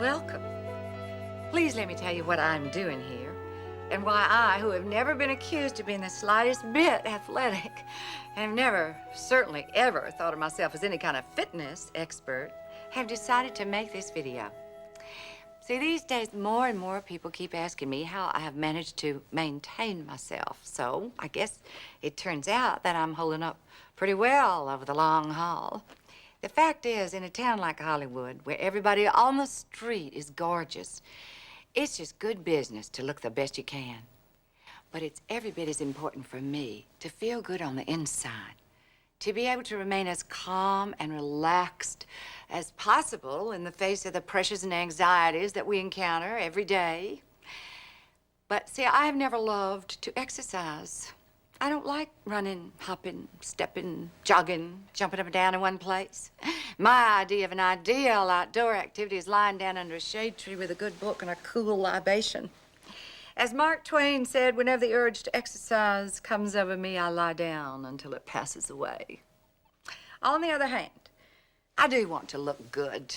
Welcome. Please let me tell you what I'm doing here and why I, who have never been accused of being the slightest bit athletic, and have never, certainly ever, thought of myself as any kind of fitness expert, have decided to make this video. See, these days, more and more people keep asking me how I have managed to maintain myself. So I guess it turns out that I'm holding up pretty well over the long haul. The fact is, in a town like Hollywood, where everybody on the street is gorgeous, it's just good business to look the best you can. But it's every bit as important for me to feel good on the inside, to be able to remain as calm and relaxed as possible in the face of the pressures and anxieties that we encounter every day. But see, I have never loved to exercise. I don't like running, hopping, stepping, jogging, jumping up and down in one place. My idea of an ideal outdoor activity is lying down under a shade tree with a good book and a cool libation. As Mark Twain said, whenever the urge to exercise comes over me, I lie down until it passes away. On the other hand, I do want to look good.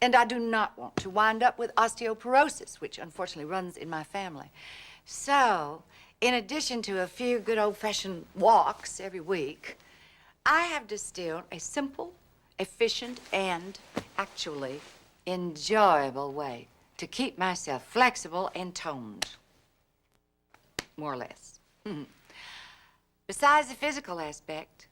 And I do not want to wind up with osteoporosis, which unfortunately runs in my family. So, in addition to a few good old-fashioned walks every week, I have distilled a simple, efficient, and actually enjoyable way to keep myself flexible and toned, more or less. Besides the physical aspect,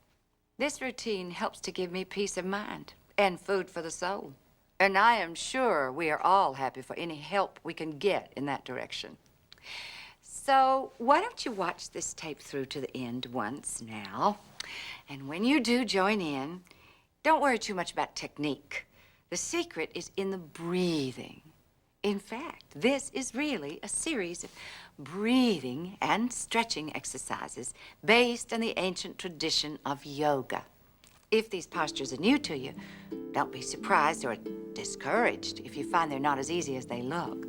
this routine helps to give me peace of mind and food for the soul. And I am sure we are all happy for any help we can get in that direction. So why don't you watch this tape through to the end once now? And when you do join in, don't worry too much about technique. The secret is in the breathing. In fact, this is really a series of breathing and stretching exercises based on the ancient tradition of yoga. If these postures are new to you, don't be surprised or discouraged if you find they're not as easy as they look.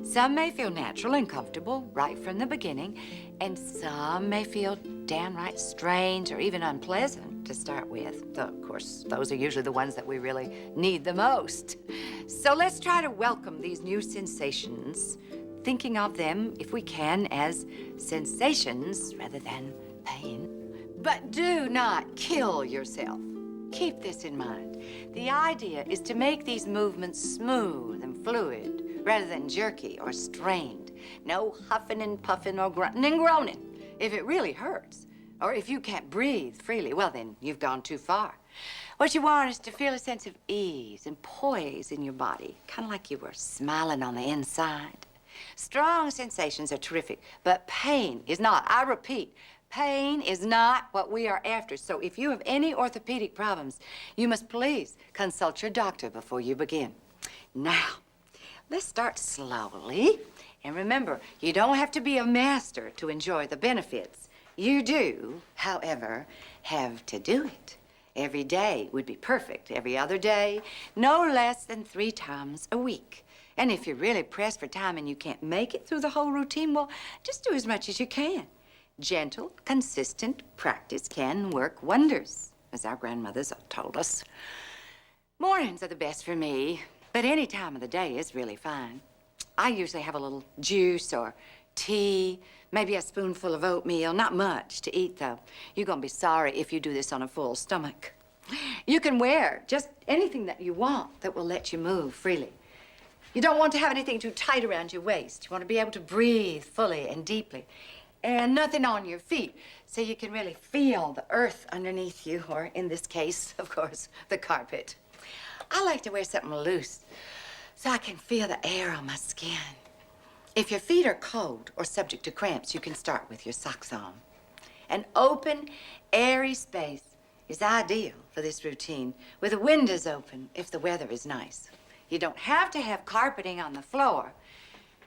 Some may feel natural and comfortable right from the beginning, and some may feel downright strange or even unpleasant to start with. Though, of course, those are usually the ones that we really need the most. So let's try to welcome these new sensations, thinking of them, if we can, as sensations rather than pain. But do not kill yourself. Keep this in mind. The idea is to make these movements smooth and fluid rather than jerky or strained. No huffing and puffing or grunting and groaning. If it really hurts, or if you can't breathe freely, well, then you've gone too far. What you want is to feel a sense of ease and poise in your body, kind of like you were smiling on the inside. Strong sensations are terrific, but pain is not. I repeat, pain is not what we are after. So if you have any orthopedic problems, you must please consult your doctor before you begin. Now, let's start slowly. And remember, you don't have to be a master to enjoy the benefits. You do, however, have to do it. Every day would be perfect. Every other day, no less than 3 times a week. And if you're really pressed for time and you can't make it through the whole routine, well, just do as much as you can. Gentle, consistent practice can work wonders, as our grandmothers told us. Mornings are the best for me, but any time of the day is really fine. I usually have a little juice or tea, maybe a spoonful of oatmeal. Not much to eat, though. You're gonna be sorry if you do this on a full stomach. You can wear just anything that you want that will let you move freely. You don't want to have anything too tight around your waist. You want to be able to breathe fully and deeply. And nothing on your feet, so you can really feel the earth underneath you, or in this case, of course, the carpet. I like to wear something loose so I can feel the air on my skin. If your feet are cold or subject to cramps, you can start with your socks on. An open, airy space is ideal for this routine, with the windows open if the weather is nice. You don't have to have carpeting on the floor.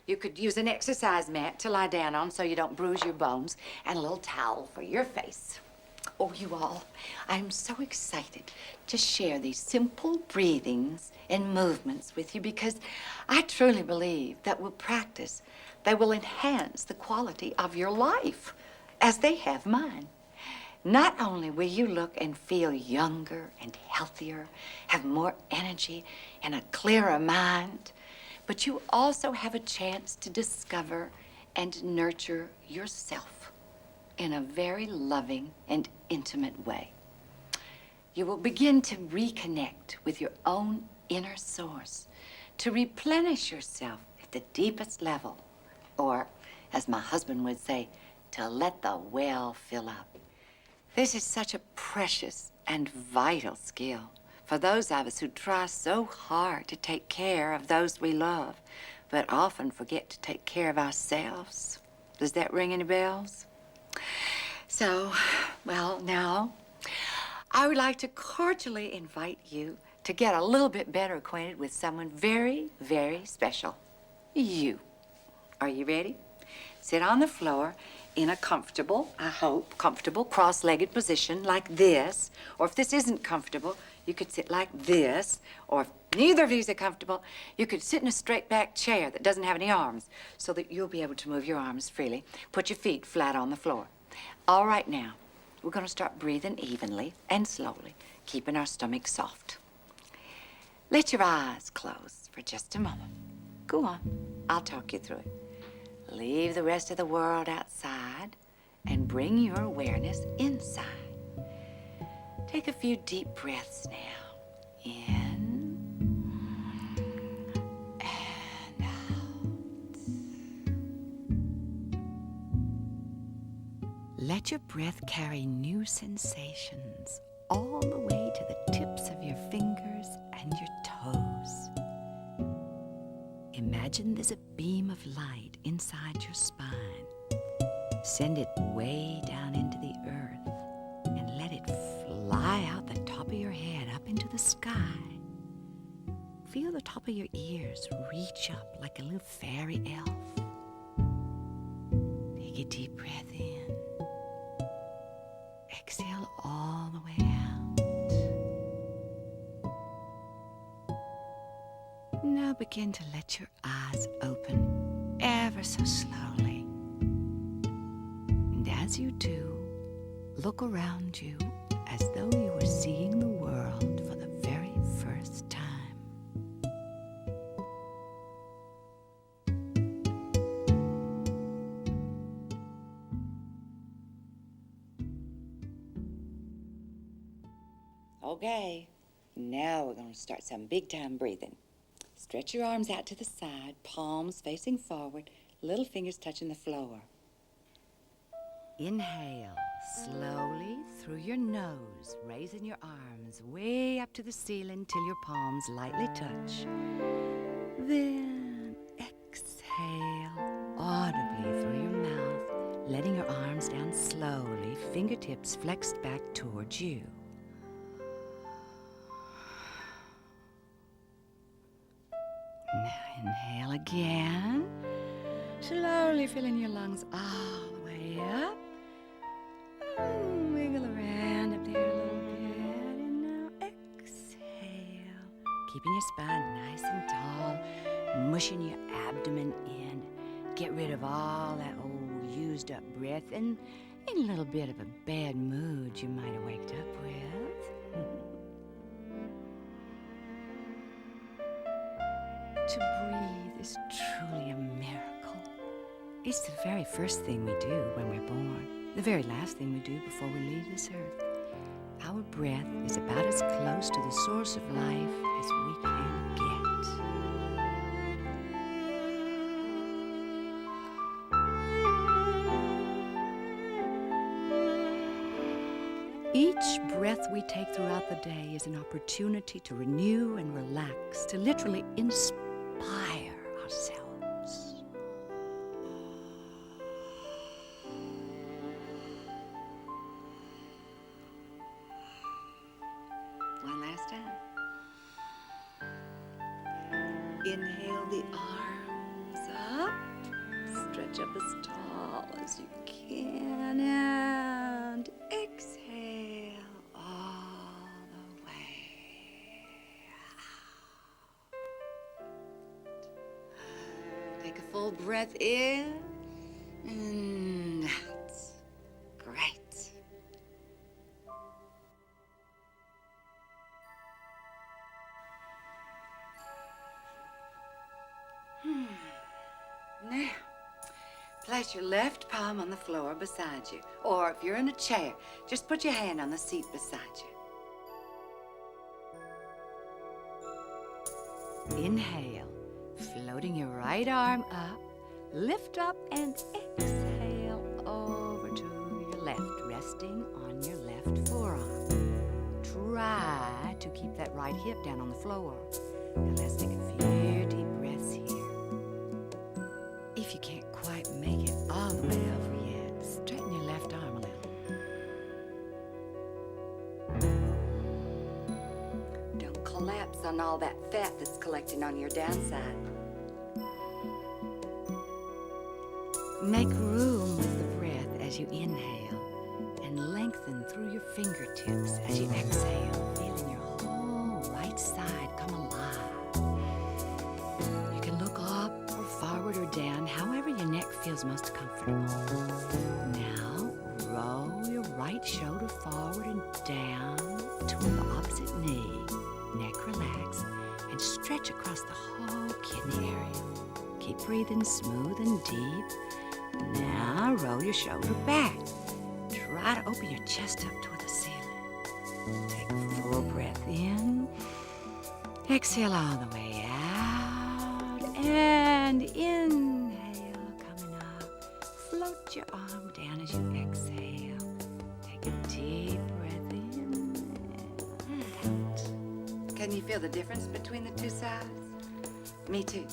You could use an exercise mat to lie down on so you don't bruise your bones, and a little towel for your face. Oh, you all, I'm so excited to share these simple breathings and movements with you because I truly believe that with practice, they will enhance the quality of your life as they have mine. Not only will you look and feel younger and healthier, have more energy and a clearer mind, but you also have a chance to discover and nurture yourself in a very loving and intimate way. You will begin to reconnect with your own inner source, to replenish yourself at the deepest level, or, as my husband would say, to let the well fill up. This is such a precious and vital skill for those of us who try so hard to take care of those we love, but often forget to take care of ourselves. Does that ring any bells? So, well, now, I would like to cordially invite you to get a little bit better acquainted with someone very, very special. You. Are you ready? Sit on the floor in a comfortable, I hope, comfortable cross-legged position like this. Or if this isn't comfortable, you could sit like this. Or if neither of these are comfortable, you could sit in a straight-back chair that doesn't have any arms so that you'll be able to move your arms freely. Put your feet flat on the floor. All right, now, we're going to start breathing evenly and slowly, keeping our stomach soft. Let your eyes close for just a moment. Go on. I'll talk you through it. Leave the rest of the world outside and bring your awareness inside. Take a few deep breaths now. In and out. Let your breath carry new sensations all the way to the tips of your fingers and your toes. Imagine there's a beam of light inside your spine. Send it way down into the earth and let it fly out the top of your head up into the sky. Feel the top of your ears reach up like a little fairy elf. Take a deep breath in. Exhale all the way out. Now begin to let your eyes open ever so slowly. And as you do, look around you as though you were seeing the world for the very first time. Okay, now we're going to start some big-time breathing. Stretch your arms out to the side, palms facing forward, little fingers touching the floor. Inhale slowly through your nose, raising your arms way up to the ceiling till your palms lightly touch. Then exhale audibly through your mouth, letting your arms down slowly, fingertips flexed back towards you. Now inhale again, slowly filling your lungs all the way up. Wiggle around up there a little bit, and now exhale, keeping your spine nice and tall, mushing your abdomen in. Get rid of all that old used up breath and a little bit of a bad mood you might have waked up with. To breathe is truly a miracle. It's the very first thing we do when we're born, the very last thing we do before we leave this earth. Our breath is about as close to the source of life as we can get. Each breath we take throughout the day is an opportunity to renew and relax, to literally inspire ourselves. One last time. Inhale the arms up, stretch up as tall as you can, and exhale all the way out. Take a full breath in and out. Great. Place your left palm on the floor beside you. Or if you're in a chair, just put your hand on the seat beside you. Inhale, floating your right arm up. Lift up and exhale over to your left, resting on your left forearm. Try to keep that right hip down on the floor. Now let's take a few deep breaths here. If you can't quite make it all the way over yet, straighten your left arm a little. Don't collapse on all that fat that's collecting on your downside. Make room with the breath as you inhale and lengthen through your fingertips as you exhale, feeling your whole right side come alive. You can look up or forward or down, however your neck feels most comfortable. Now, roll your right shoulder forward and down toward the opposite knee. Neck relax and stretch across the whole kidney area. Keep breathing smooth and deep. Now, roll your shoulder back. Try to open your chest up toward the ceiling. Take a full breath in. Exhale all the way out. And inhale, coming up. Float your arm down as you exhale. Take a deep breath in and out. Can you feel the difference between the two sides? Me too.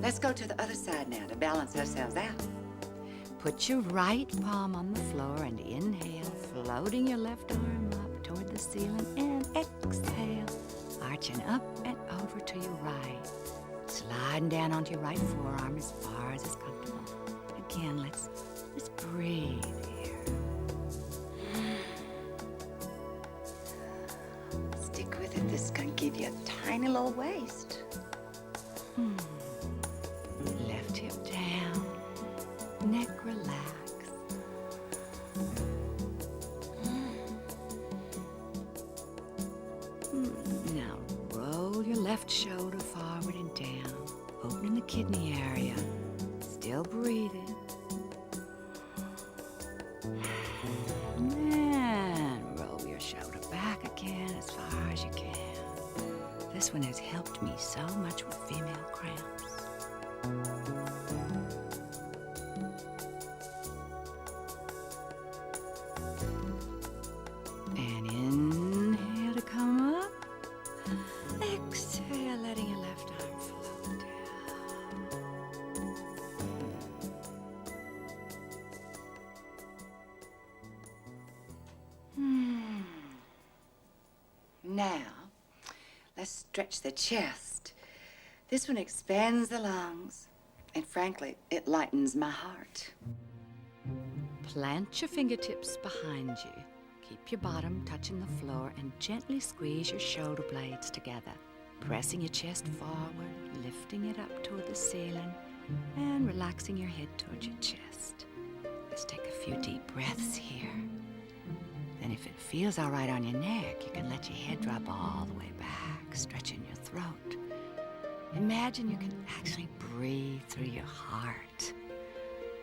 Let's go to the other side now to balance ourselves out. Put your right palm on the floor and inhale, floating your left arm up toward the ceiling, and exhale, arching up and over to your right, sliding down onto your right forearm as far as is comfortable. Again, let's breathe here. Stick with it. This is going to give you a tiny little waist. Left hip down. Neck relax. Now roll your left shoulder forward and down, opening the kidney area. Still breathing. And roll your shoulder back again as far as you can. This one has helped me so much with female cramps. And inhale to come up. Exhale, letting your left arm float down. Now, let's stretch the chest. This one expands the lungs, and frankly, it lightens my heart. Plant your fingertips behind you. Keep your bottom touching the floor and gently squeeze your shoulder blades together, pressing your chest forward, lifting it up toward the ceiling, and relaxing your head toward your chest. Let's take a few deep breaths here. Then if it feels all right on your neck, you can let your head drop all the way back, stretching your throat. Imagine you can actually breathe through your heart.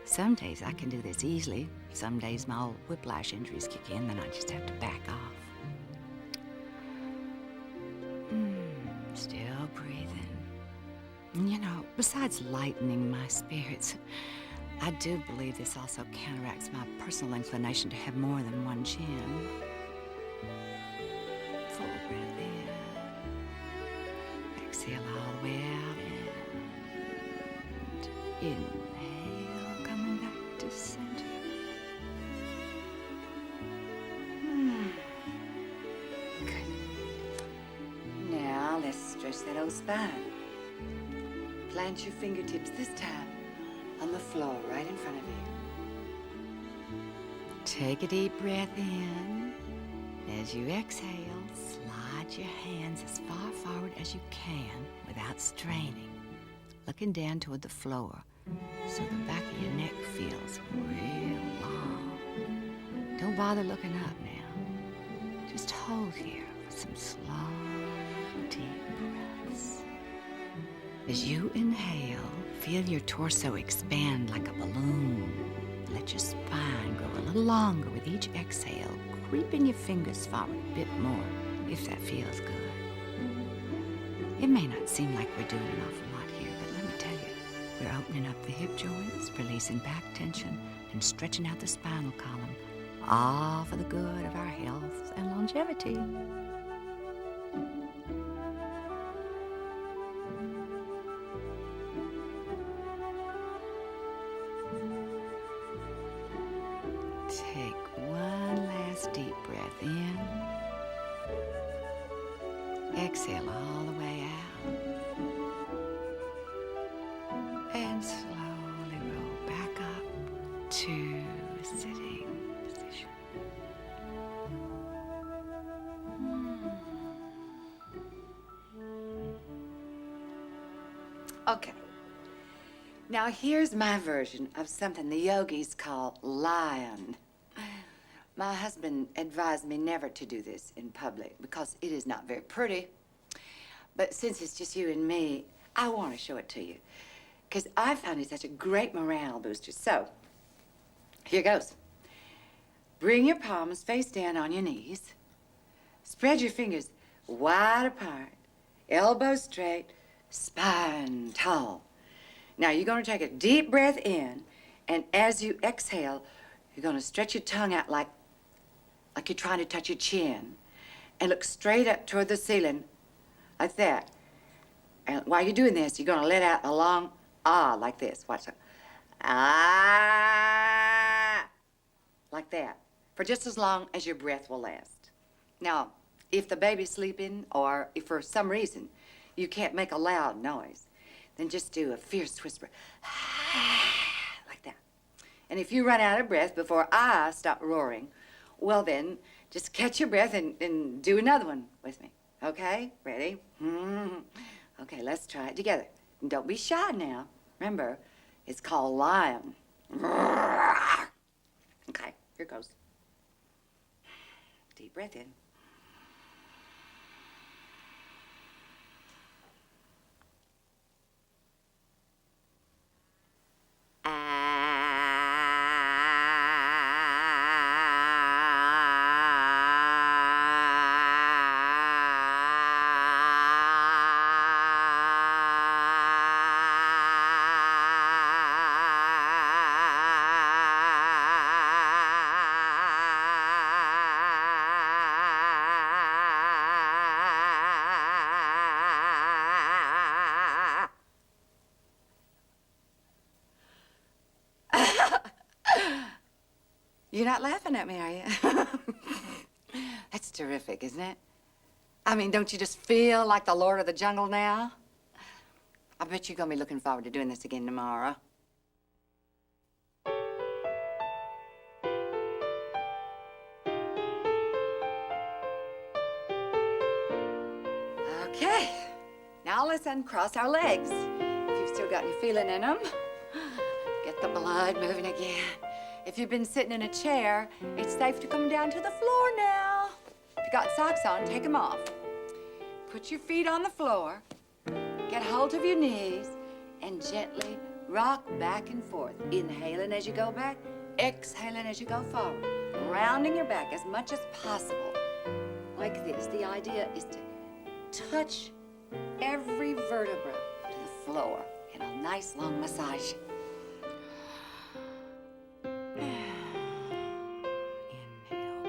Some days I can do this easily. Some days my old whiplash injuries kick in, then I just have to back off. Still breathing. You know, besides lightening my spirits, I do believe this also counteracts my personal inclination to have more than one chin. Full breath in. Exhale all the way out and inhale, coming back to center. Good. Now let's stretch that old spine. Plant your fingertips this time on the floor right in front of you. Take a deep breath in. As you exhale, slide your hands as far forward as you can without straining, looking down toward the floor so the back of your neck feels real long. Don't bother looking up now. Just hold here for some slow, deep breaths. As you inhale, Feel your torso expand like a balloon. Let your spine grow a little longer with each exhale, creeping your fingers forward a bit more, if that feels good. It may not seem like we're doing an awful lot here, but let me tell you, we're opening up the hip joints, releasing back tension, and stretching out the spinal column, all for the good of our health and longevity. Take one last deep breath in. Exhale all the way out. And slowly roll back up to a sitting position. Okay. Now here's my version of something the yogis call lion. My husband advised me never to do this in public because it is not very pretty. But since it's just you and me, I want to show it to you because I found it such a great morale booster. So, here goes. Bring your palms face down on your knees. Spread your fingers wide apart, elbows straight, spine tall. Now, you're going to take a deep breath in, and as you exhale, you're going to stretch your tongue out like you're trying to touch your chin, and look straight up toward the ceiling, like that. And while you're doing this, you're going to let out a long ah, like this. Watch that. Ah, like that, for just as long as your breath will last. Now, if the baby's sleeping, or if for some reason you can't make a loud noise, then just do a fierce whisper, like that. And if you run out of breath before I stop roaring, well then, just catch your breath and do another one with me. Okay? Ready? Okay, let's try it together. And don't be shy now. Remember, it's called lion. Okay, here goes. Deep breath in. You're not laughing at me, are you? That's terrific, isn't it? I mean, don't you just feel like the Lord of the Jungle now? I bet you're gonna be looking forward to doing this again tomorrow. Okay, now let's uncross our legs. If you've still got any feeling in them, get the blood moving again. If you've been sitting in a chair, it's safe to come down to the floor now. If you got socks on, take them off. Put your feet on the floor, get hold of your knees, and gently rock back and forth. Inhaling as you go back, exhaling as you go forward. Rounding your back as much as possible. Like this. The idea is to touch every vertebra to the floor in a nice long massage. Inhale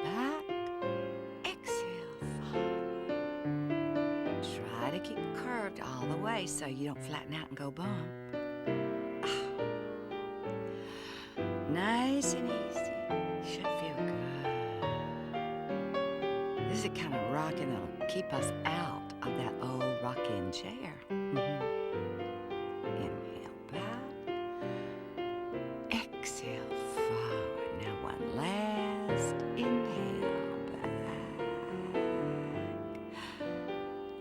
back, exhale forward. Try to keep curved all the way so you don't flatten out and go bump. Nice and easy. Should feel good. This is the kind of rocking that'll keep us out of that old rocking chair. Inhale back. Exhale forward. Now one last inhale back.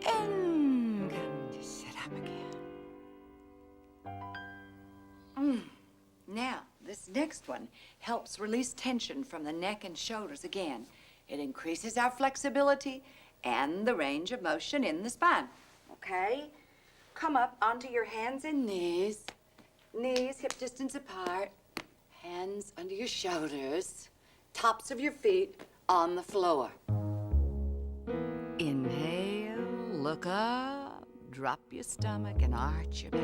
And come to sit up again. Now, this next one helps release tension from the neck and shoulders again. It increases our flexibility and the range of motion in the spine. Okay? Come up onto your hands and knees. Knees hip distance apart, hands under your shoulders, tops of your feet on the floor. Inhale, look up, drop your stomach and arch your back.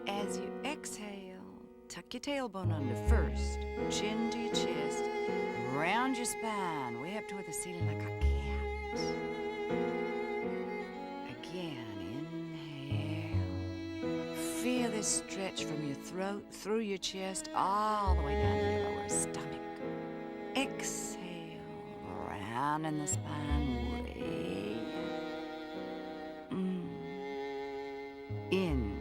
As you exhale, tuck your tailbone under first, chin to your chest, round your spine, way up toward the ceiling like a cat. Again, inhale. Feel this stretch from your throat, through your chest, all the way down to your lower stomach. Exhale, round in the spine, way. Inhale.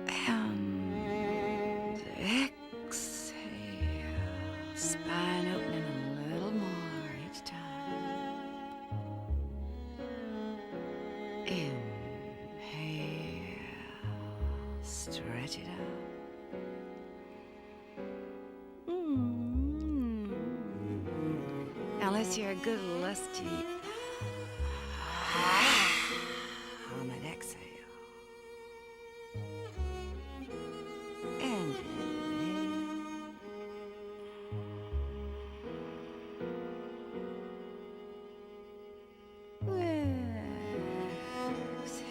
And exhale. Spine opening a little more each time. Inhale. Stretch it out. Now let's hear a good lusty on that exhale. And inhale. Exhale.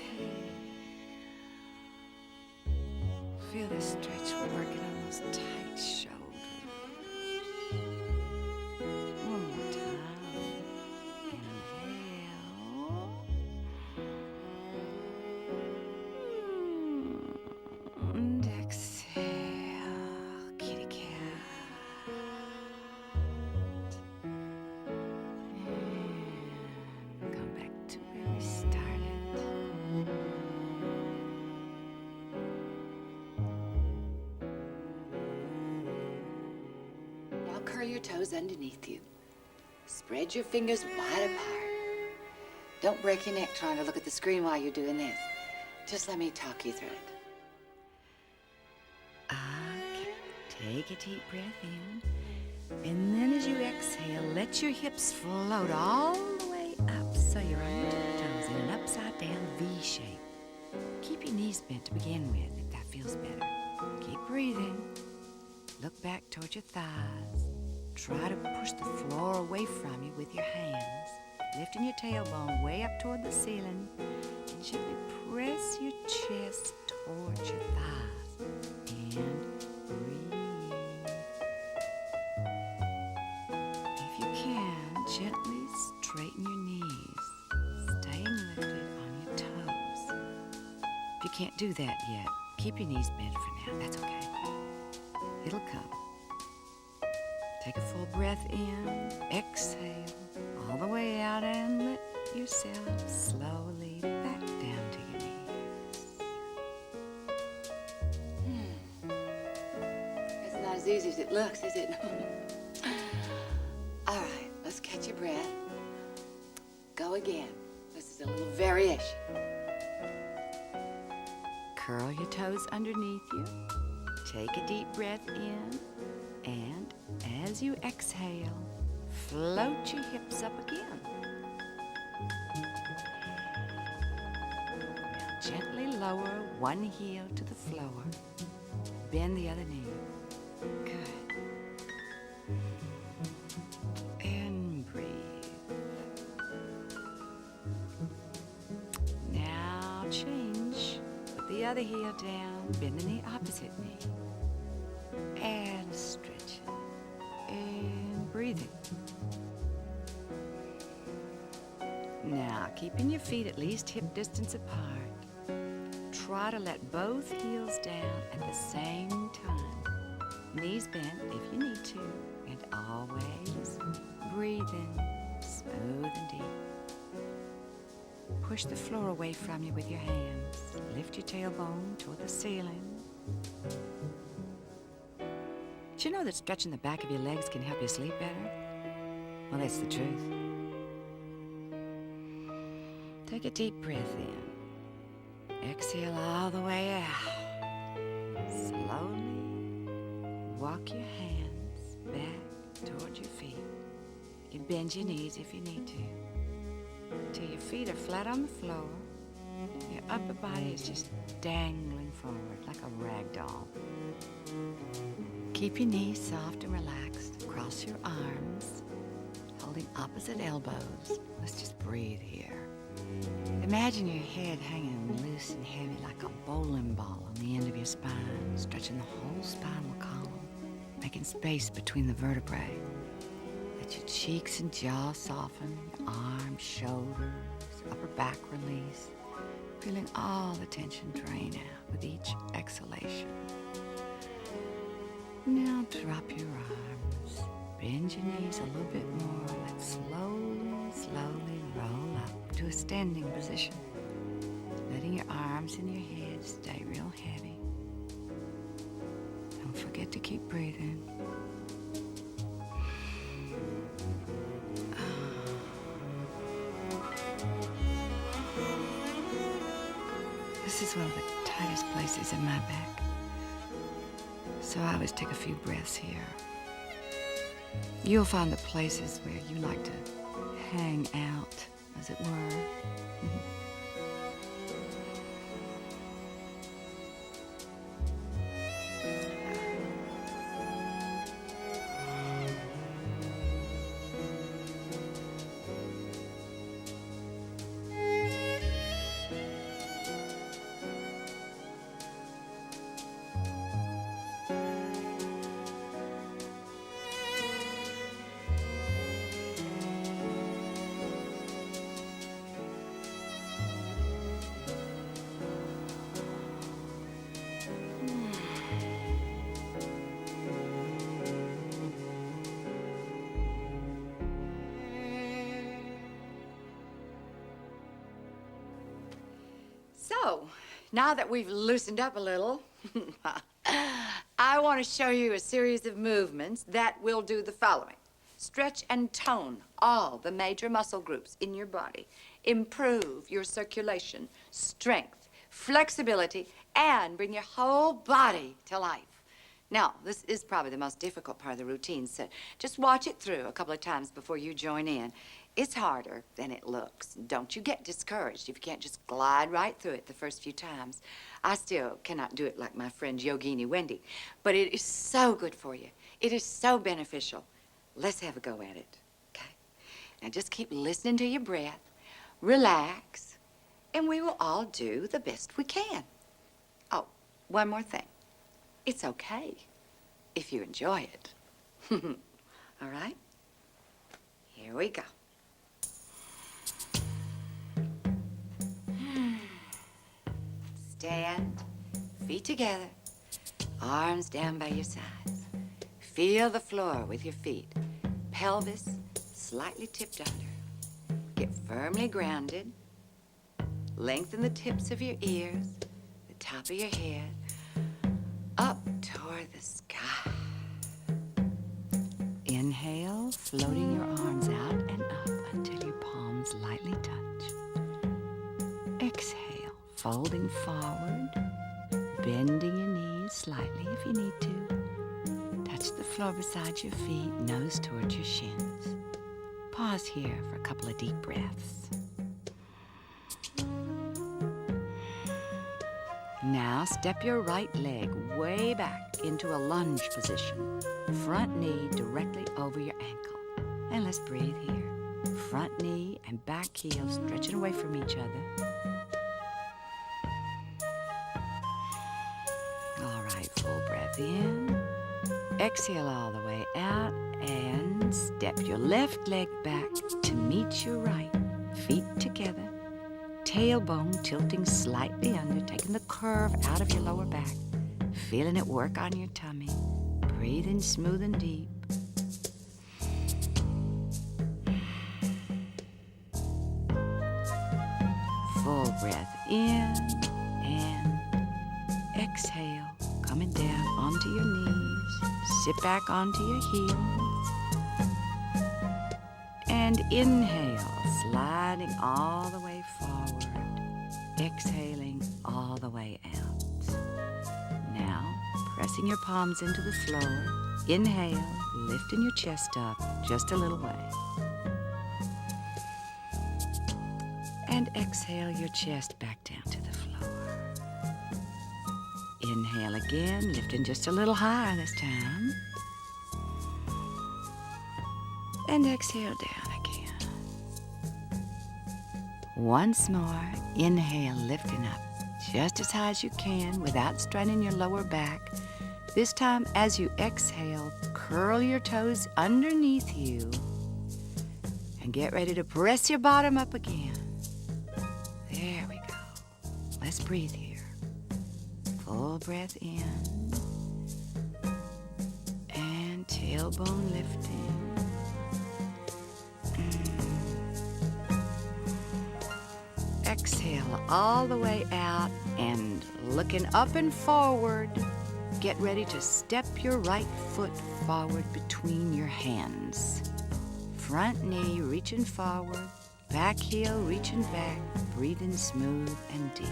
Feel the stretch working on those tight shoulders. One more time. Inhale. And exhale. Kitty cat. And come back to where we started. Now curl your toes underneath you. Spread your fingers wide apart. Don't break your neck trying to look at the screen while you're doing this. Just let me talk you through it. Okay. Take a deep breath in. And then as you exhale, let your hips float all the way up so you're on your toes in an upside down V shape. Keep your knees bent to begin with if that feels better. Keep breathing. Look back towards your thighs. Try to push the floor away from you with your hands, lifting your tailbone way up toward the ceiling, and gently press your chest towards your thighs. And breathe. If you can, gently straighten your knees, staying lifted on your toes. If you can't do that yet, keep your knees bent for now. That's okay. It'll come. Take a full breath in, exhale, all the way out, and let yourself slowly back down to your knees. It's not as easy as it looks, is it? All right, let's catch your breath. Go again. This is a little variation. Curl your toes underneath you. Take a deep breath in, and as you exhale, float your hips up again. Now gently lower one heel to the floor. Bend the other knee. Good. And breathe. Now change. Put the other heel down, bending the opposite knee. And stretch it. And breathing. Now, keeping your feet at least hip distance apart, try to let both heels down at the same time. Knees bent if you need to, and always breathing smooth and deep. Push the floor away from you with your hands. Lift your tailbone toward the ceiling. Did you know that stretching the back of your legs can help you sleep better? Well, that's the truth. Take a deep breath in. Exhale all the way out. Slowly walk your hands back toward your feet. You can bend your knees if you need to. till your feet are flat on the floor. Your upper body is just dangling forward like a rag doll. Keep your knees soft and relaxed. Cross your arms, holding opposite elbows. Let's just breathe here. Imagine your head hanging loose and heavy like a bowling ball on the end of your spine, stretching the whole spinal column, making space between the vertebrae. Let your cheeks and jaw soften, your arms, shoulders, upper back release, feeling all the tension drain out with each exhalation. Now drop your arms, bend your knees a little bit more. Let's slowly roll up to a standing position, letting your arms and your head stay real heavy. Don't forget to keep breathing. This is one of the tightest places in my back, so I always take a few breaths here. You'll find the places where you like to hang out, as it were. So, now that we've loosened up a little, I want to show you a series of movements that will do the following. Stretch and tone all the major muscle groups in your body. Improve your circulation, strength, flexibility, and bring your whole body to life. Now, this is probably the most difficult part of the routine, so just watch it through a couple of times before you join in. It's harder than it looks. Don't you get discouraged if you can't just glide right through it the first few times. I still cannot do it like my friend Yogini Wendy, but it is so good for you. It is so beneficial. Let's have a go at it, okay? Now just keep listening to your breath, relax, and we will all do the best we can. Oh, one more thing. It's okay if you enjoy it. All right? Here we go. Stand, feet together, arms down by your sides. Feel the floor with your feet. Pelvis slightly tipped under. Get firmly grounded. Lengthen the tips of your ears, the top of your head, up toward the sky. Inhale, floating your arms out and up until your palms lightly touch. Exhale, folding forward, bending your knees slightly if you need to. Touch the floor beside your feet, nose towards your shins. Pause here for a couple of deep breaths. Now step your right leg way back into a lunge position. Front knee directly over your ankle. And let's breathe here. Front knee and back heel stretching away from each other. All right, full breath in. Exhale all the way out and step your left leg back to meet your right. Feet together. Tailbone tilting slightly under, taking the curve out of your lower back. Feeling it work on your tummy. Breathing smooth and deep. Full breath in and exhale, coming down onto your knees. Sit back onto your heels. And inhale, sliding all the way forward. Exhaling all the way out. Now, pressing your palms into the floor. Inhale, lifting your chest up just a little way. And exhale your chest back down to the floor. Inhale again, lifting just a little higher this time. And exhale down again. Once more, inhale, lifting up just as high as you can without straining your lower back. This time, as you exhale, curl your toes underneath you and get ready to press your bottom up again. There we go. Let's breathe here. Full breath in and tailbone lifting. Exhale all the way out and looking up and forward. Get ready to step your right foot forward between your hands. Front knee reaching forward, back heel reaching back, breathing smooth and deep.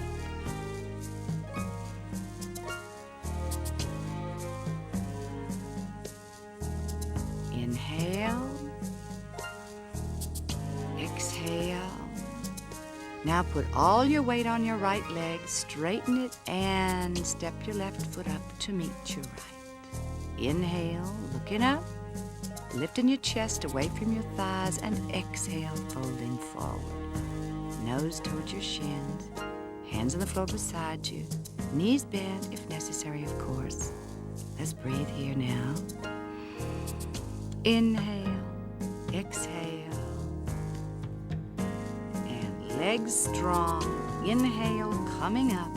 Inhale, exhale. Now put all your weight on your right leg, straighten it, and step your left foot up to meet your right. Inhale, looking up, lifting your chest away from your thighs, and exhale, folding forward. Nose towards your shins, hands on the floor beside you, knees bent if necessary, of course. Let's breathe here now. Inhale, exhale. Legs strong, inhale, coming up,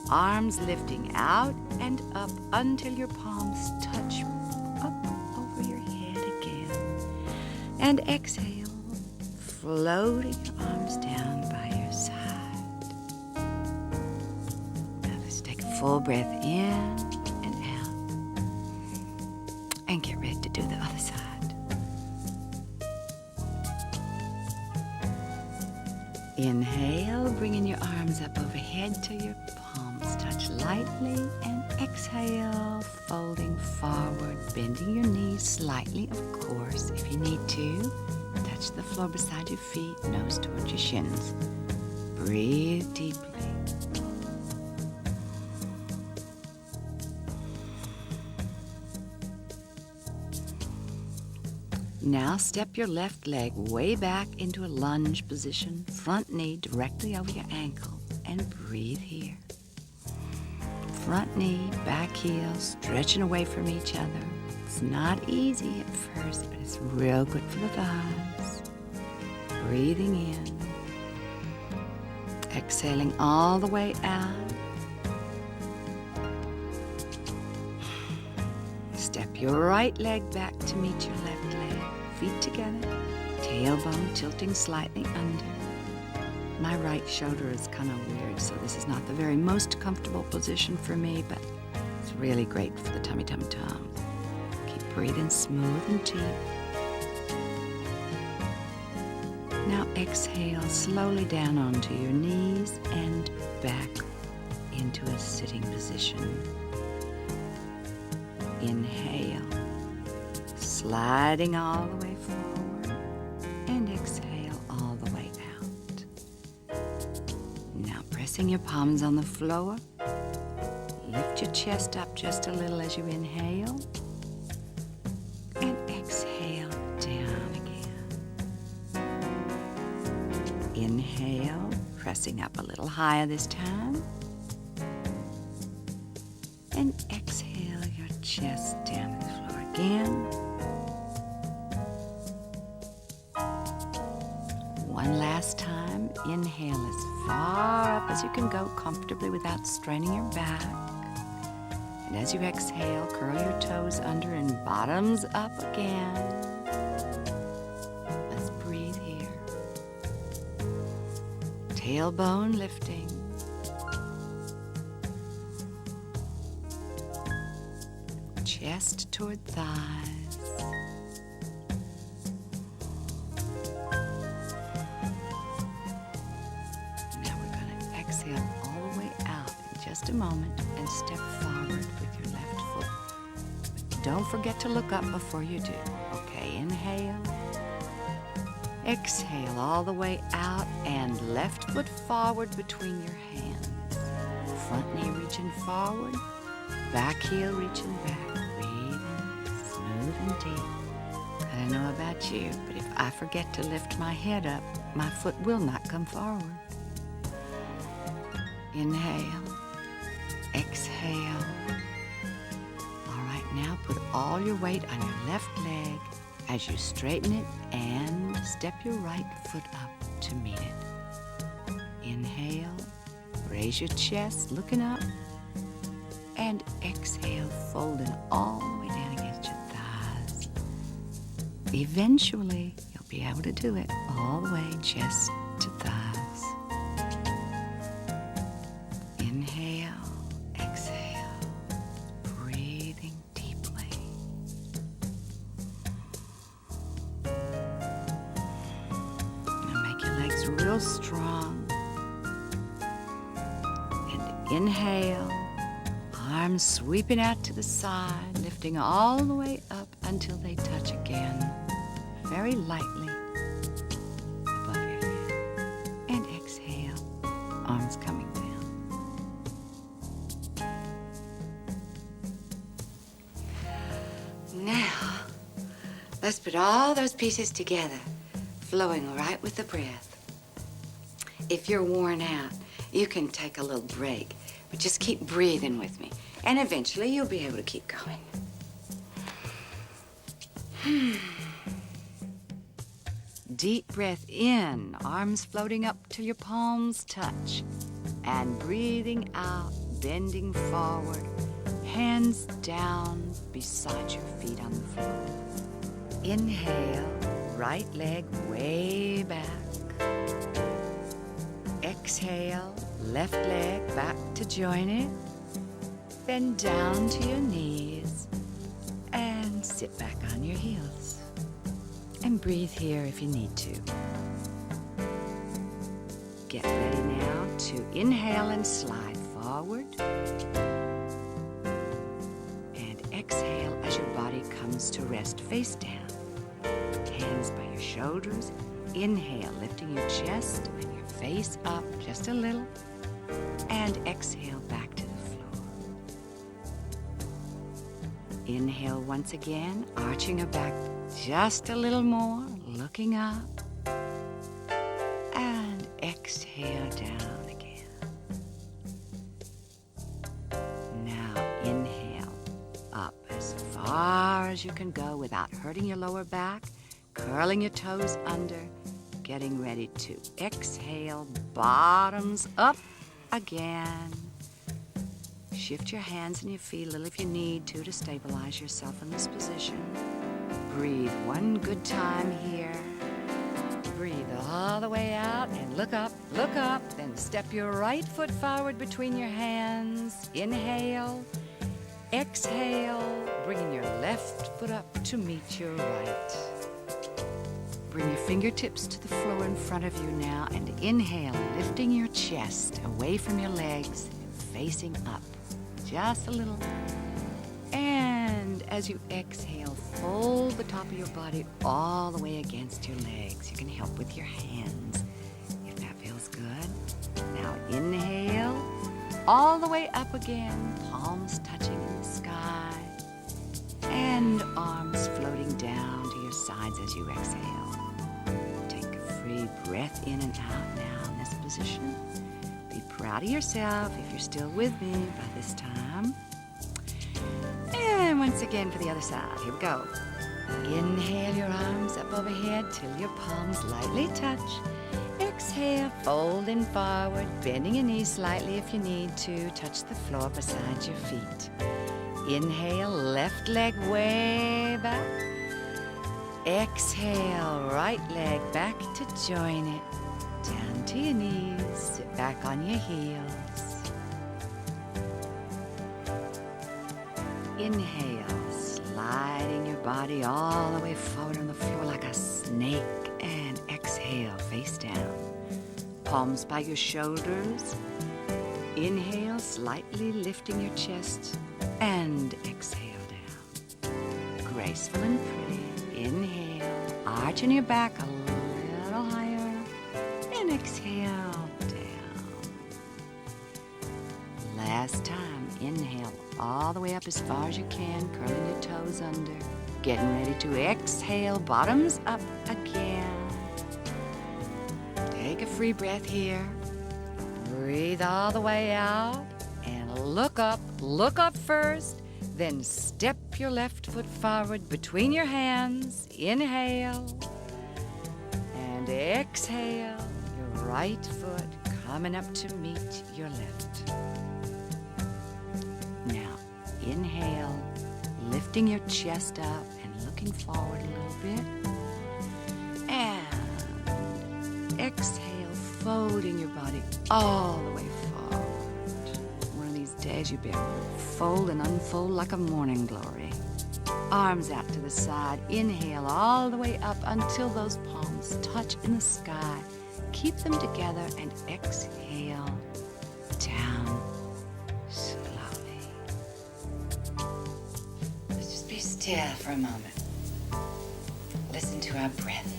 arms lifting out and up until your palms touch up over your head again. And exhale, floating your arms down by your side. Now let's take a full breath in and out. And get ready to do the other side. Inhale, bringing your arms up overhead till your palms touch lightly, and exhale, folding forward, bending your knees slightly, of course, if you need to. Touch the floor beside your feet, nose towards your shins. Breathe deeply. Now step your left leg way back into a lunge position, front knee directly over your ankle, and breathe here. Front knee, back heel, stretching away from each other. It's not easy at first, but it's real good for the thighs. Breathing in. Exhaling all the way out. Step your right leg back to meet your left leg. Feet together, tailbone tilting slightly under. My right shoulder is kind of weird, so this is not the very most comfortable position for me, but it's really great for the tummy-tum-tum. Keep breathing smooth and deep. Now exhale slowly down onto your knees and back into a sitting position. Inhale. Sliding all the way forward, and exhale all the way out. Now pressing your palms on the floor, lift your chest up just a little as you inhale, and exhale down again. Inhale, pressing up a little higher this time, and exhale your chest down to the floor again. One last time, inhale as far up as you can go comfortably without straining your back. And as you exhale, curl your toes under and bottoms up again. Let's breathe here. Tailbone lifting. Chest toward thighs. Exhale all the way out in just a moment and step forward with your left foot. But don't forget to look up before you do. Okay, inhale Exhale all the way out and left foot forward between your hands. Front knee reaching forward, back heel reaching back, breathing smooth and deep. I don't know about you, but if I forget to lift my head up, my foot will not come forward. Inhale, exhale. All right, now put all your weight on your left leg as you straighten it and step your right foot up to meet it. Inhale, raise your chest, looking up, and exhale, folding all the way down against your thighs. Eventually, you'll be able to do it all the way, chest to thighs. Inhale, exhale, breathing deeply. Now make your legs real strong. And inhale, arms sweeping out to the side, lifting all the way up until they touch again, very lightly above your head. And exhale, arms coming down. Now, let's put all those pieces together, flowing right with the breath. If you're worn out, you can take a little break, but just keep breathing with me, and eventually you'll be able to keep going. Deep breath in, arms floating up till your palms touch, and breathing out, bending forward, hands down beside your feet on the floor. Inhale, right leg way back. Exhale, left leg back to join it. Bend down to your knees and sit back on your heels. And breathe here if you need to. Get ready now to inhale and slide forward. And exhale as your body comes to rest face down. Hands by your shoulders. Inhale, lifting your chest and your face up just a little. And exhale back to the floor. Inhale once again, arching your back just a little more, looking up. And exhale down again. Now inhale up as far as you can go without hurting your lower back, curling your toes under, getting ready to exhale, bottoms up again. Shift your hands and your feet a little if you need to stabilize yourself in this position. Breathe one good time here. Breathe all the way out and look up, then step your right foot forward between your hands. Inhale, exhale, bringing your left foot up to meet your right. Bring your fingertips to the floor in front of you now and inhale, lifting your chest away from your legs, facing up just a little. And as you exhale, fold the top of your body all the way against your legs. You can help with your hands if that feels good. Now inhale, all the way up again, palms touching in the sky, and arms floating down to your sides as you exhale. Take a free breath in and out now in this position. Be proud of yourself if you're still with me by this time. And once again for the other side. Here we go. Inhale your arms up overhead till your palms lightly touch. Exhale, folding forward, bending your knees slightly if you need to. Touch the floor beside your feet. Inhale, left leg way back. Exhale, right leg back to join it. Down to your knees, sit back on your heels. Inhale, sliding your body all the way forward on the floor like a snake. And exhale, face down. Palms by your shoulders. Inhale, slightly lifting your chest. And exhale down. Graceful and pretty. Inhale, arching your back a exhale, down. Last time, inhale all the way up as far as you can, curling your toes under. Getting ready to exhale, bottoms up again. Take a free breath here. Breathe all the way out and look up first. Then step your left foot forward between your hands. Inhale and exhale. Your right foot coming up to meet your left. Now, inhale, lifting your chest up and looking forward a little bit. And exhale, folding your body all the way forward. One of these days you better fold and unfold like a morning glory. Arms out to the side. Inhale all the way up until those palms touch in the sky. Keep them together and exhale down slowly. Let's just be still for a moment. Listen to our breath.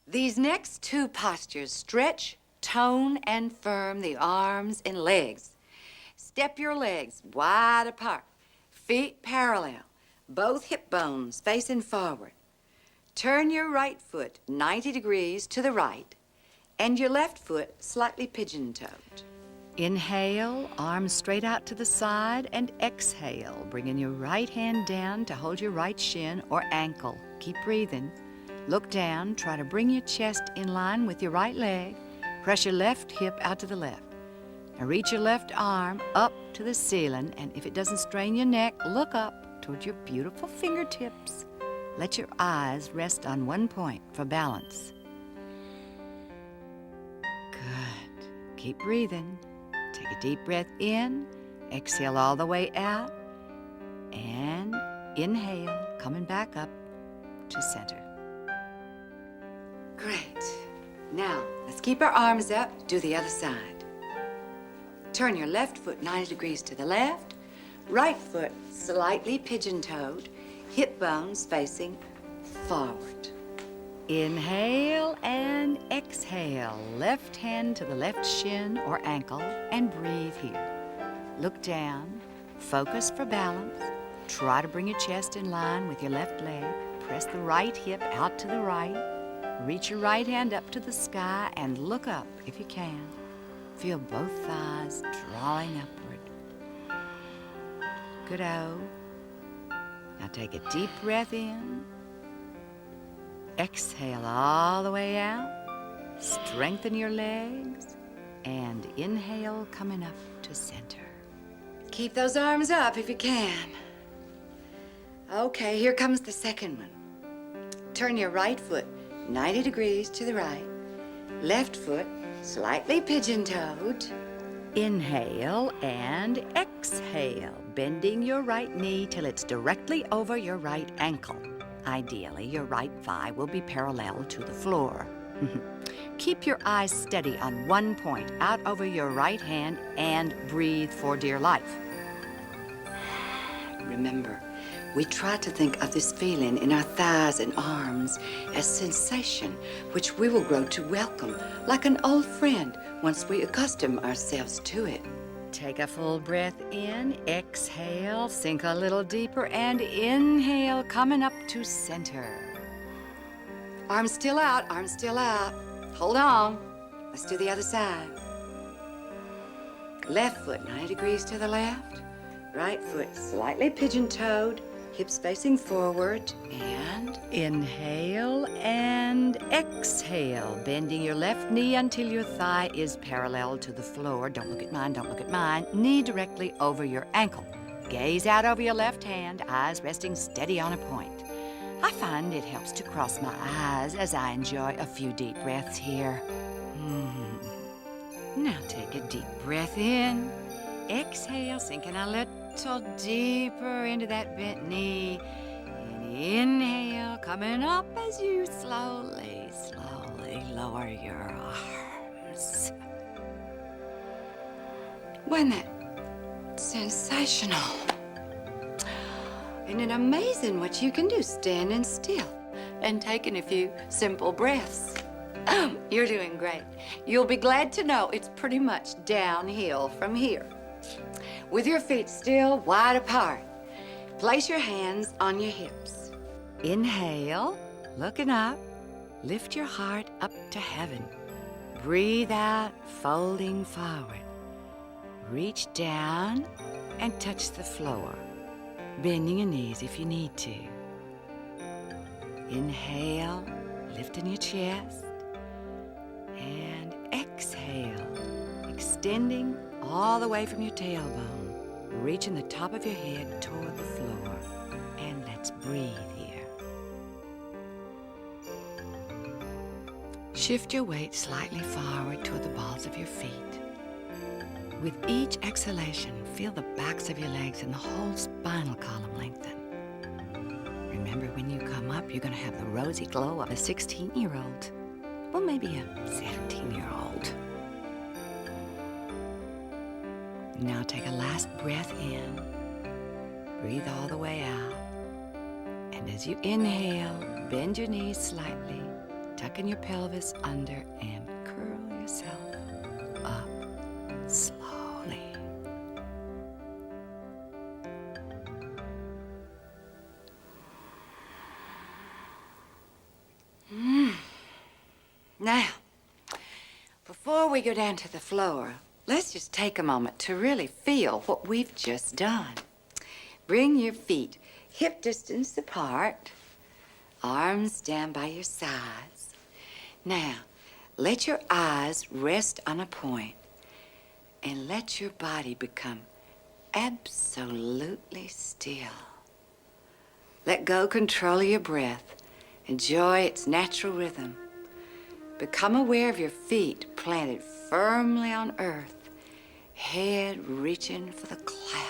These next two postures stretch, tone, and firm the arms and legs. Step your legs wide apart, feet parallel, both hip bones facing forward. Turn your right foot 90 degrees to the right and your left foot slightly pigeon-toed. Inhale, arms straight out to the side, and exhale, bringing your right hand down to hold your right shin or ankle. Keep breathing. Look down, try to bring your chest in line with your right leg. Press your left hip out to the left. Now reach your left arm up to the ceiling, and if it doesn't strain your neck, look up toward your beautiful fingertips. Let your eyes rest on one point for balance. Good. Keep breathing. Take a deep breath in, exhale all the way out, and inhale, coming back up to center. Great. Now, let's keep our arms up. Do the other side. Turn your left foot 90 degrees to the left. Right foot slightly pigeon-toed. Hip bones facing forward. Inhale and exhale. Left hand to the left shin or ankle and breathe here. Look down. Focus for balance. Try to bring your chest in line with your left leg. Press the right hip out to the right. Reach your right hand up to the sky and look up if you can. Feel both thighs drawing upward. Good-o. Now take a deep breath in. Exhale all the way out. Strengthen your legs. And inhale, coming up to center. Keep those arms up if you can. Okay, here comes the second one. Turn your right foot 90 degrees to the right. Left foot slightly pigeon-toed. Inhale and exhale, bending your right knee till it's directly over your right ankle. Ideally, your right thigh will be parallel to the floor. Keep your eyes steady on one point out over your right hand and breathe for dear life. Remember, we try to think of this feeling in our thighs and arms as sensation, which we will grow to welcome like an old friend once we accustom ourselves to it. Take a full breath in, exhale, sink a little deeper, and inhale, coming up to center. Arms still out, arms still out. Hold on. Let's do the other side. Left foot 90 degrees to the left. Right foot slightly pigeon-toed. Hips facing forward, and inhale and exhale, bending your left knee until your thigh is parallel to the floor. Don't look at mine, don't look at mine. Knee directly over your ankle. Gaze out over your left hand, eyes resting steady on a point. I find it helps to cross my eyes as I enjoy a few deep breaths here. Now take a deep breath in. Exhale, sinking a little deeper into that bent knee. And inhale, coming up as you slowly lower your arms. Wasn't that sensational? Isn't it amazing what you can do standing still and taking a few simple breaths? You're doing great. You'll be glad to know it's pretty much downhill from here. With your feet still wide apart, place your hands on your hips. Inhale, looking up. Lift your heart up to heaven. Breathe out, folding forward. Reach down and touch the floor, bending your knees if you need to. Inhale, lifting your chest. And exhale, extending all the way from your tailbone, reaching the top of your head toward the floor. And let's breathe here. Shift your weight slightly forward toward the balls of your feet. With each exhalation, feel the backs of your legs and the whole spinal column lengthen. Remember, when you come up, you're going to have the rosy glow of a 16-year-old. Or maybe a 17-year-old. Now take a last breath in. Breathe all the way out. And as you inhale, bend your knees slightly, tucking your pelvis under, and curl yourself up slowly. Now, before we go down to the floor, let's just take a moment to really feel what we've just done. Bring your feet hip distance apart, arms down by your sides. Now, let your eyes rest on a point and let your body become absolutely still. Let go control of your breath. Enjoy its natural rhythm. Become aware of your feet planted firmly on earth, head reaching for the clouds.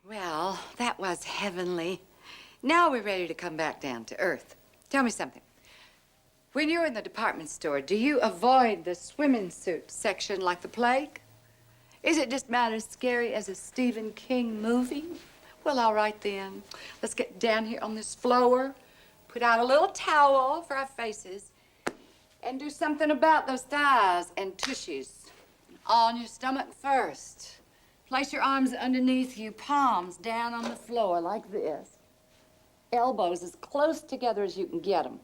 Well, that was heavenly. Now we're ready to come back down to earth. Tell me something. When you're in the department store, do you avoid the swimming suit section like the plague? Is it just about as scary as a Stephen King movie? Well, all right then. Let's get down here on this floor, put out a little towel for our faces, and do something about those thighs and tushies. On your stomach first. Place your arms underneath you, palms down on the floor like this. Elbows as close together as you can get them.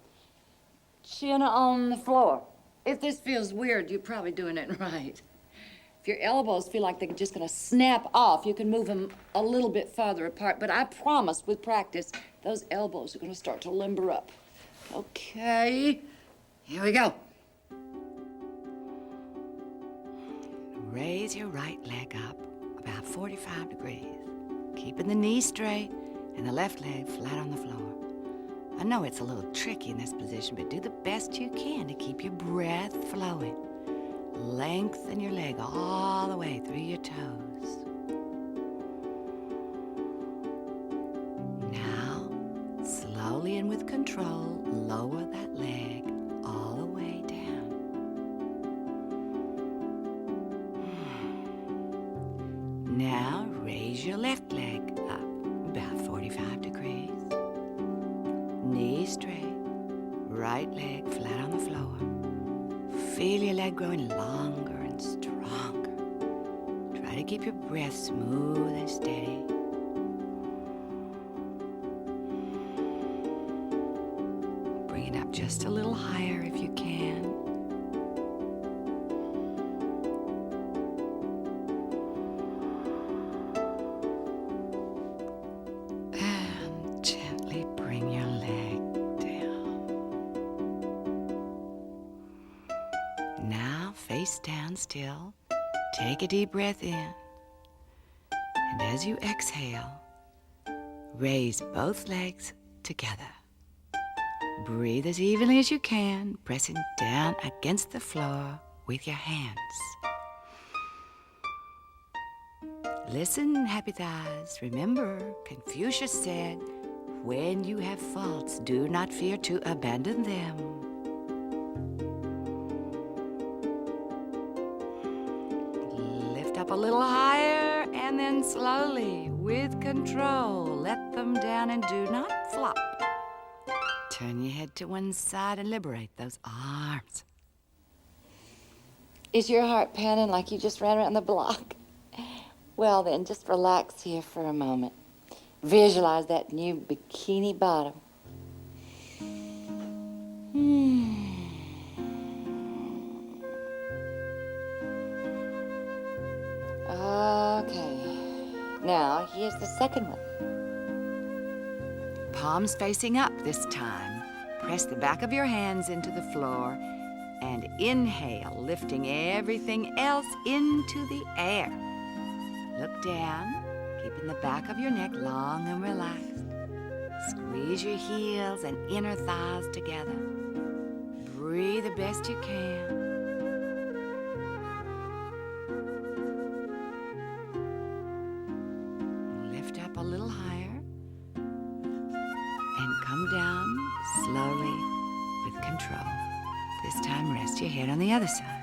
Chin on the floor. If this feels weird, you're probably doing it right. If your elbows feel like they're just gonna snap off, you can move them a little bit farther apart. But I promise, with practice, those elbows are gonna start to limber up. Okay, here we go. Raise your right leg up about 45 degrees, keeping the knee straight and the left leg flat on the floor. I know it's a little tricky in this position, but do the best you can to keep your breath flowing. Lengthen your leg all the way through your toes. Now, slowly and with control, lower that leg all the way down. Now, raise your left leg up about 45 degrees. Knee straight, right leg flat on the floor. Feel your leg growing longer and stronger. Try to keep your breath smooth and steady. Bring it up just a little higher if you can. And gently bring your leg down. Now, face down still. Take a deep breath in. And as you exhale, raise both legs together. Breathe as evenly as you can, pressing down against the floor with your hands. Listen, happy thighs. Remember, Confucius said, when you have faults, do not fear to abandon them. Lift up a little higher, and then slowly, with control, let them down and do not flop. Turn your head to one side and liberate those arms. Is your heart pounding like you just ran around the block? Well then, just relax here for a moment. Visualize that new bikini bottom. Okay. Now, here's the second one. Palms facing up this time. Press the back of your hands into the floor and inhale, lifting everything else into the air. Look down, keeping the back of your neck long and relaxed. Squeeze your heels and inner thighs together. Breathe the best you can. Lift up a little higher. And come down slowly with control. This time, rest your head on the other side.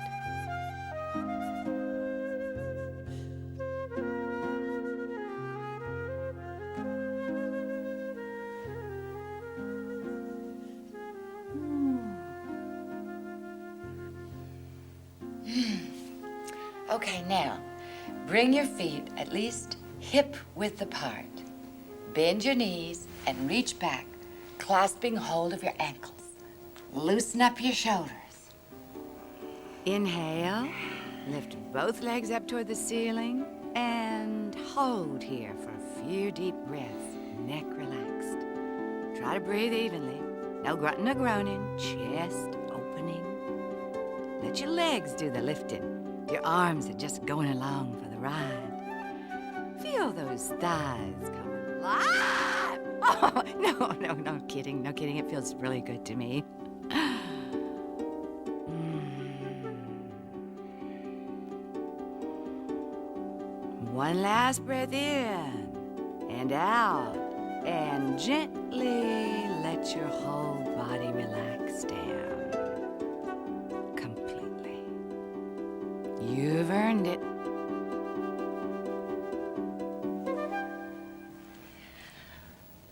Okay, now, bring your feet at least hip-width apart. Bend your knees and reach back, clasping hold of your ankles. Loosen up your shoulders. Inhale, lift both legs up toward the ceiling, and hold here for a few deep breaths, neck relaxed. Try to breathe evenly. No grunting or groaning, chest opening. Let your legs do the lifting. Your arms are just going along for the ride. Feel those thighs come alive. Oh, no kidding, no kidding. It feels really good to me. One last breath in and out, and gently let your whole body relax down. Completely. You've earned it.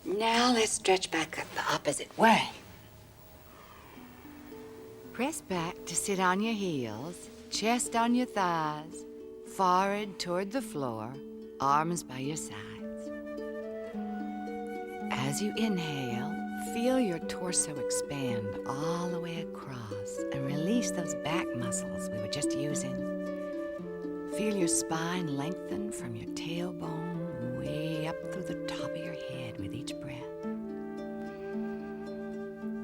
Now let's stretch back up the opposite way. Press back to sit on your heels, chest on your thighs, forehead toward the floor, arms by your sides. As you inhale, feel your torso expand all the way across and release those back muscles we were just using. Feel your spine lengthen from your tailbone way up through the top of your head with each breath.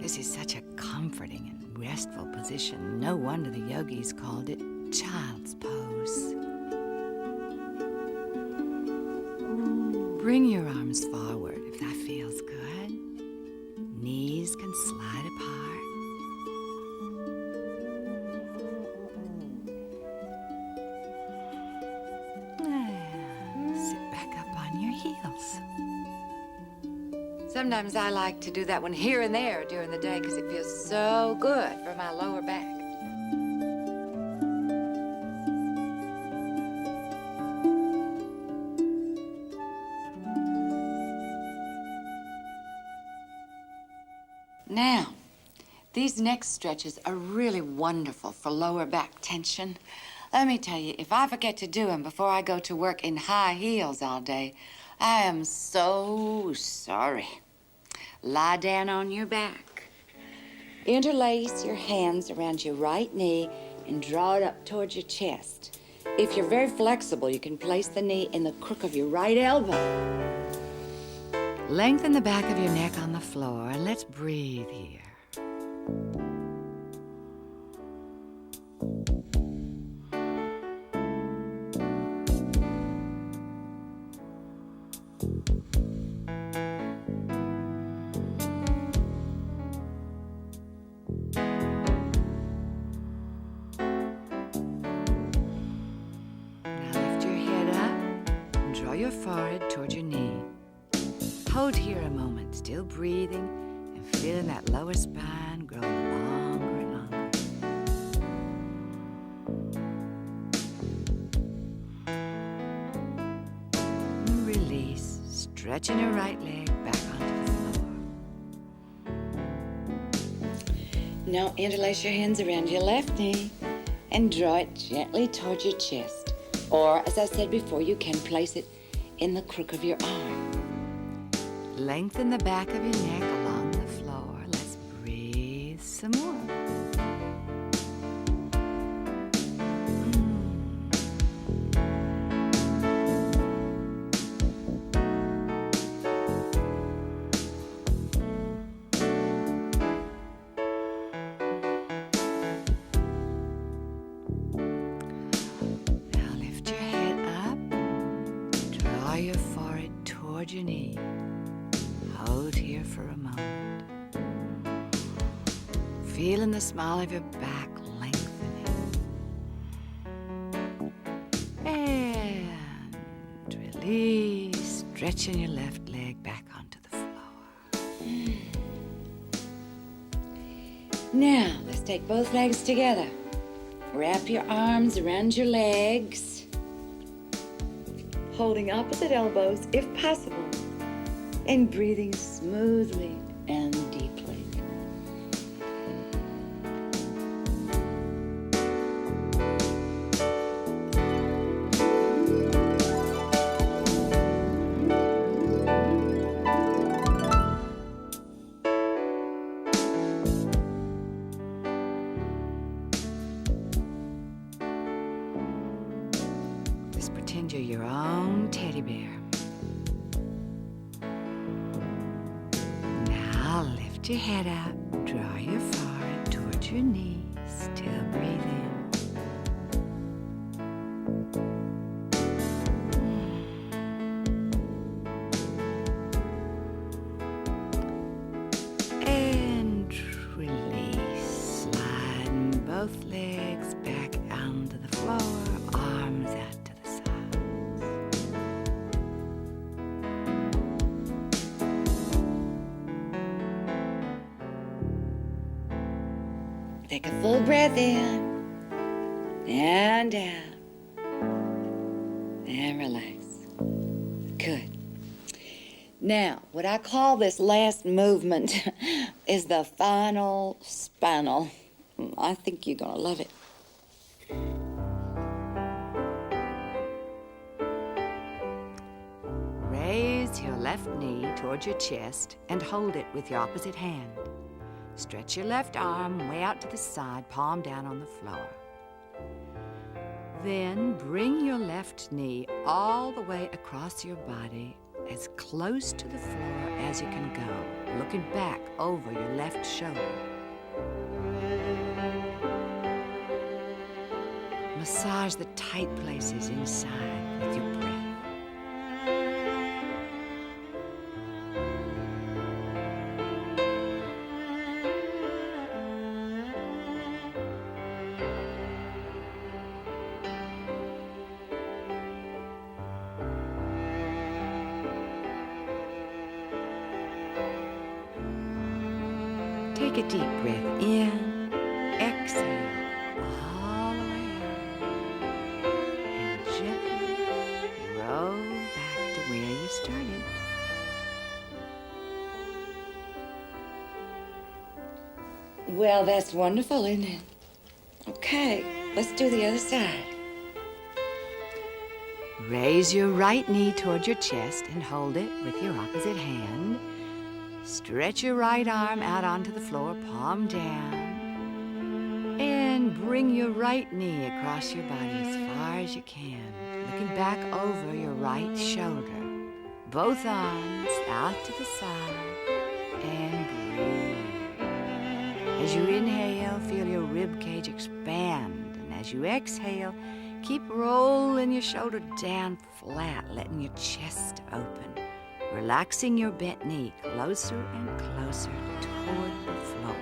This is such a comforting and restful position. No wonder the yogis called it child's pose. Bring your arms forward if that feels good. Knees can slide apart. And sit back up on your heels. Sometimes I like to do that one here and there during the day because it feels so good for my lower back. Now, these next stretches are really wonderful for lower back tension. Let me tell you, if I forget to do them before I go to work in high heels all day, I am so sorry. Lie down on your back. Interlace your hands around your right knee and draw it up towards your chest. If you're very flexible, you can place the knee in the crook of your right elbow. Lengthen the back of your neck on the floor and let's breathe here. Your forehead toward your knee. Hold here a moment, still breathing and feeling that lower spine grow longer and longer. And release, stretching your right leg back onto the floor. Now interlace your hands around your left knee and draw it gently towards your chest. Or, as I said before, you can place it in the crook of your arm. Lengthen the back of your neck along the floor. Let's breathe some more. Your forehead toward your knee. Hold here for a moment. Feeling the small of your back lengthening. And release, stretching your left leg back onto the floor. Now, let's take both legs together. Wrap your arms around your legs, holding opposite elbows if possible, and breathing smoothly and deeply. Pretend you're your own teddy bear. Now lift your head up, draw your forehead towards your knee, still breathing. And release, sliding both legs back onto the floor, arms out to the side. Take a full breath in and out and relax. Good. Now, what I call this last movement is the final spinal. I think you're gonna love it. Raise your left knee towards your chest and hold it with your opposite hand. Stretch your left arm way out to the side, palm down on the floor. Then bring your left knee all the way across your body, as close to the floor as you can go, looking back over your left shoulder. Massage the tight places inside with your breath. Take a deep breath in, exhale all the way out, and gently roll back to where you started. Well, that's wonderful, isn't it? Okay, let's do the other side. Raise your right knee toward your chest and hold it with your opposite hand. Stretch your right arm out onto the floor, palm down. And bring your right knee across your body as far as you can, looking back over your right shoulder. Both arms out to the side, and breathe. As you inhale, feel your rib cage expand, and as you exhale, keep rolling your shoulder down flat, letting your chest open, relaxing your bent knee closer and closer toward the floor.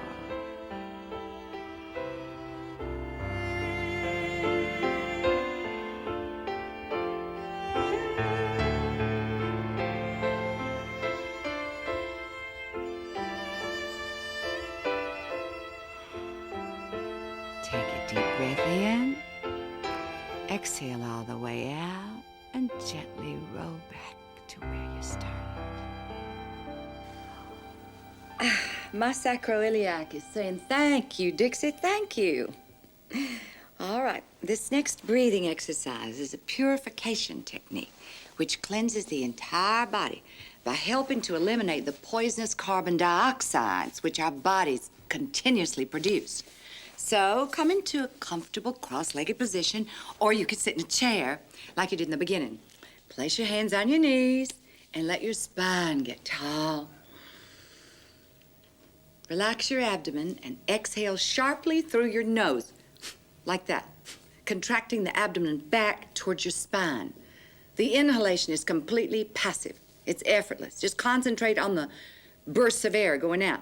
Take a deep breath in, exhale all the way out, and gently roll back to where you started. My sacroiliac is saying, thank you, Dixie, thank you. All right, this next breathing exercise is a purification technique, which cleanses the entire body by helping to eliminate the poisonous carbon dioxides which our bodies continuously produce. So come into a comfortable cross-legged position, or you could sit in a chair like you did in the beginning. Place your hands on your knees and let your spine get tall. Relax your abdomen and exhale sharply through your nose, like that, contracting the abdomen back towards your spine. The inhalation is completely passive. It's effortless. Just concentrate on the bursts of air going out,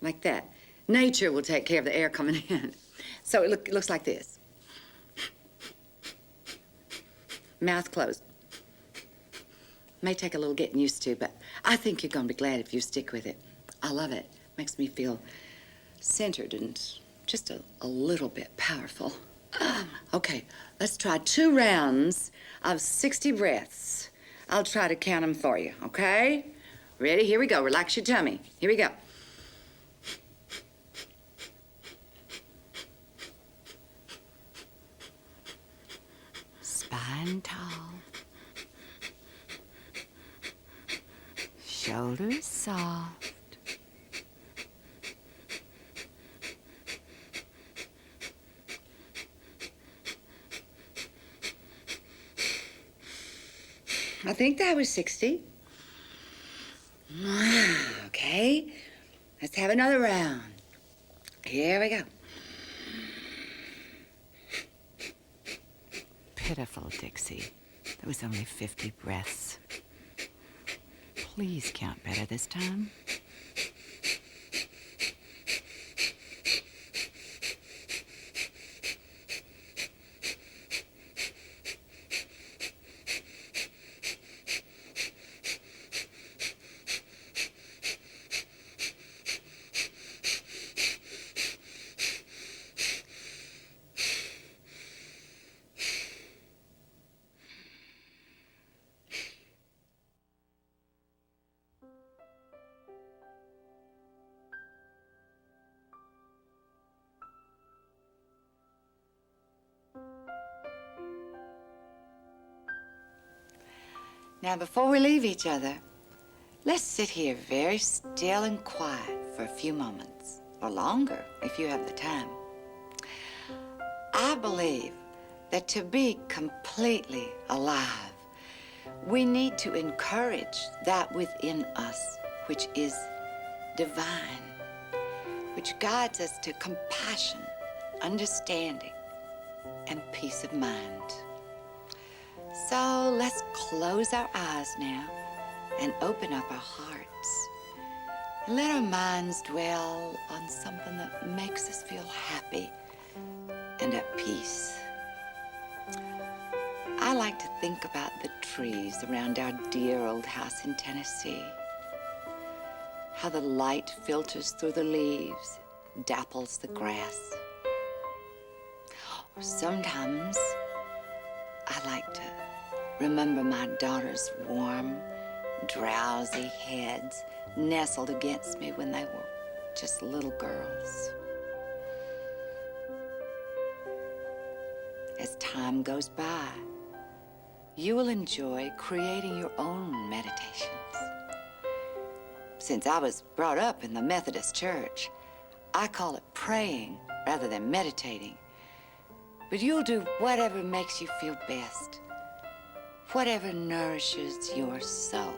like that. Nature will take care of the air coming in. So it looks like this. Mouth closed. May take a little getting used to, but I think you're going to be glad if you stick with it. I love it. Makes me feel centered and just a little bit powerful. Okay, let's try 2 rounds of 60 breaths. I'll try to count them for you, okay? Ready? Here we go. Relax your tummy. Here we go. Spine tall. Shoulders soft. I think that was 60. Okay, let's have another round. Here we go. Pitiful, Dixie. That was only 50 breaths. Please count better this time. Now, before we leave each other, let's sit here very still and quiet for a few moments, or longer if you have the time. I believe that to be completely alive, we need to encourage that within us which is divine, which guides us to compassion, understanding, and peace of mind. So let's close our eyes now and open up our hearts. And let our minds dwell on something that makes us feel happy and at peace. I like to think about the trees around our dear old house in Tennessee. How the light filters through the leaves, dapples the grass. Or sometimes I like to remember my daughter's warm, drowsy heads nestled against me when they were just little girls. As time goes by, you will enjoy creating your own meditations. Since I was brought up in the Methodist Church, I call it praying rather than meditating. But you'll do whatever makes you feel best, whatever nourishes your soul.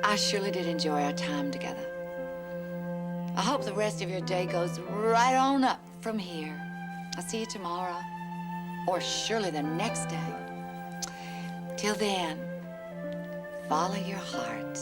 I surely did enjoy our time together. I hope the rest of your day goes right on up from here. I'll see you tomorrow, or surely the next day. Till then, follow your heart.